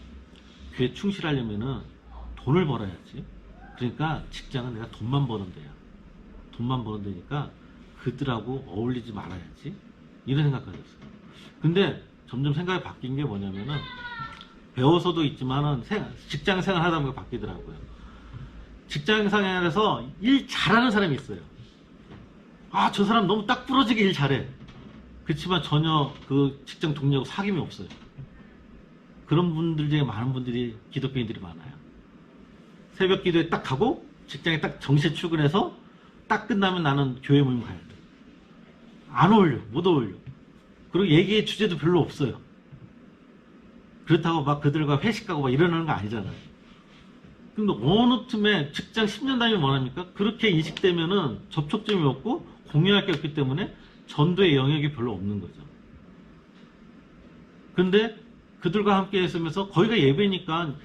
교회 충실하려면은 돈을 벌어야지. 그러니까 직장은 내가 돈만 버는 데야. 돈만 버는 데니까 그들하고 어울리지 말아야지. 이런 생각까지 했어요. 근데 점점 생각이 바뀐 게 뭐냐면은 배워서도 있지만은 직장 생활 하다 보니까 바뀌더라고요. 직장 생활에서 일 잘하는 사람이 있어요. 아, 저 사람 너무 딱 부러지게 일 잘해. 그렇지만 전혀 그 직장 동료하고 사귐이 없어요. 그런 분들 중에 많은 분들이 기독교인들이 많아요. 새벽 기도에 딱 가고 직장에 딱 정시 출근해서 딱 끝나면 나는 교회 모임 가야 돼. 안 어울려. 못 어울려. 그리고 얘기의 주제도 별로 없어요. 그렇다고 막 그들과 회식 가고 막 이러는 거 아니잖아요. 근데 어느 틈에 직장 10년 다니면 뭐합니까? 그렇게 인식되면은 접촉점이 없고 공유할 게 없기 때문에 전도의 영역이 별로 없는 거죠. 근데 그들과 함께 있으면서 거기가 예배니까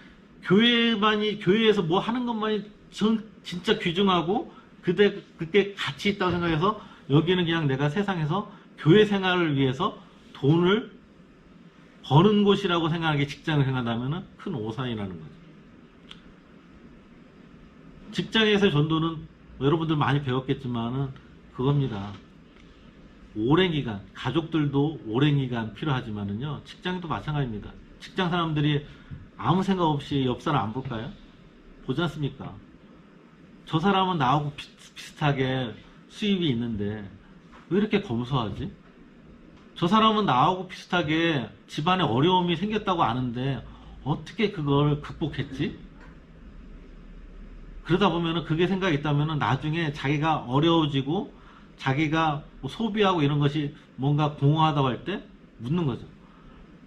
교회에서 뭐 하는 것만이 진짜 귀중하고 그게 가치 있다고 생각해서 여기는 그냥 내가 세상에서 교회 생활을 위해서 돈을 버는 곳이라고 생각하게 직장을 생각하면 큰 오산이라는 거죠. 직장에서의 전도는 여러분들 많이 배웠겠지만은 그겁니다. 오랜 기간, 가족들도 오랜 기간 필요하지만은요, 직장도 마찬가지입니다. 직장 사람들이 아무 생각 없이 옆 사람 안 볼까요? 보지 않습니까? 저 사람은 나하고 비슷하게 수입이 있는데 왜 이렇게 검소하지? 저 사람은 나하고 비슷하게 집안에 어려움이 생겼다고 아는데 어떻게 그걸 극복했지? 그러다 보면은 그게 생각이 있다면은 나중에 자기가 어려워지고 자기가 뭐 소비하고 이런 것이 뭔가 공허하다고 할 때 묻는 거죠.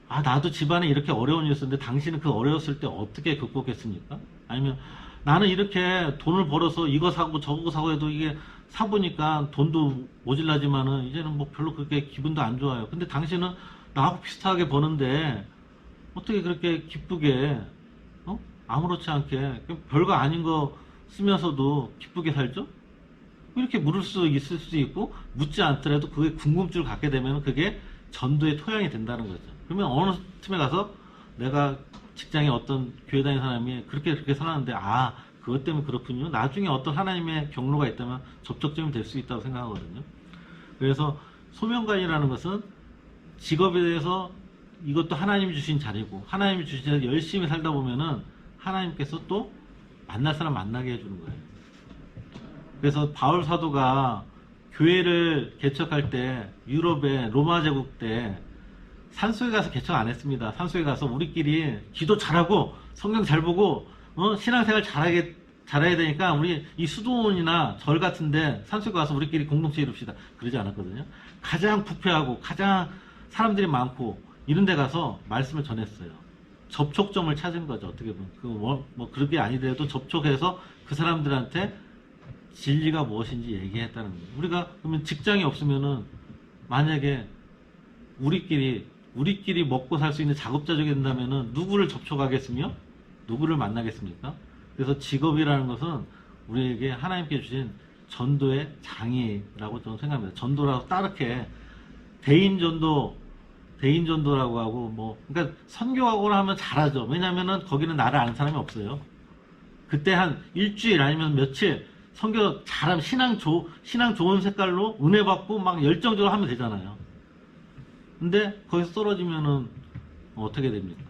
아, 나도 집안에 이렇게 어려운 일이 있었는데 당신은 그 어려웠을 때 어떻게 극복했습니까? 아니면 나는 이렇게 돈을 벌어서 이거 사고 저거 사고 해도 이게 사보니까 돈도 모질라지만은 이제는 뭐 별로 그렇게 기분도 안 좋아요. 근데 당신은 나하고 비슷하게 버는데 어떻게 그렇게 기쁘게 아무렇지 않게 별거 아닌 거 쓰면서도 기쁘게 살죠? 이렇게 물을 수 있을 수도 있고 묻지 않더라도 그게 궁금증을 갖게 되면 그게 전도의 토양이 된다는 거죠. 그러면 어느 틈에 가서 내가 직장에 어떤 교회 다니는 사람이 그렇게 살았는데 아, 그것 때문에 그렇군요. 나중에 어떤 하나님의 경로가 있다면 접촉점이 될 수 있다고 생각하거든요. 그래서 소명관이라는 것은 직업에 대해서 이것도 하나님이 주신 자리고 하나님이 주신 자리 열심히 살다 보면은 하나님께서 또 만날 사람 만나게 해주는 거예요. 그래서 바울 사도가 교회를 개척할 때 유럽의 로마 제국 때 산속에 가서 개척 안 했습니다. 산속에 가서 우리끼리 기도 잘하고 성경 잘 보고 신앙생활 잘해야 되니까 우리 이 수도원이나 절 같은데 산속에 가서 우리끼리 공동체 이룹시다. 그러지 않았거든요. 가장 부패하고 가장 사람들이 많고 이런 데 가서 말씀을 전했어요. 접촉점을 찾은 거죠. 어떻게 보면 그렇게 아니더라도 접촉해서 그 사람들한테 진리가 무엇인지 얘기했다는 거예요. 우리가 그러면 직장이 없으면은 만약에 우리끼리 먹고 살 수 있는 자급자족이 된다면은 누구를 접촉하겠으며 누구를 만나겠습니까? 그래서 직업이라는 것은 우리에게 하나님께 주신 전도의 장이라고 저는 생각합니다. 전도라고 따르게 대인전도라고 하고 그러니까 선교하고 하면 잘하죠. 왜냐면은 거기는 나를 아는 사람이 없어요. 그때 한 일주일 아니면 며칠 선교 잘하면 신앙 좋은 색깔로 은혜 받고 막 열정적으로 하면 되잖아요. 근데 거기서 떨어지면은 어떻게 됩니까?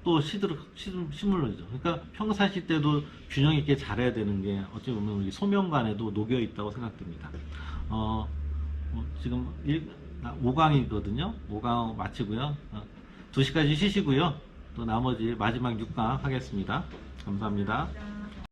또 시물러지죠. 그러니까 평사시 때도 균형 있게 잘해야 되는 게 어찌 보면 우리 소명관에도 녹여 있다고 생각됩니다. 지금 5강이거든요. 5강 마치고요. 2시까지 쉬시고요. 또 나머지 마지막 6강 하겠습니다. 감사합니다.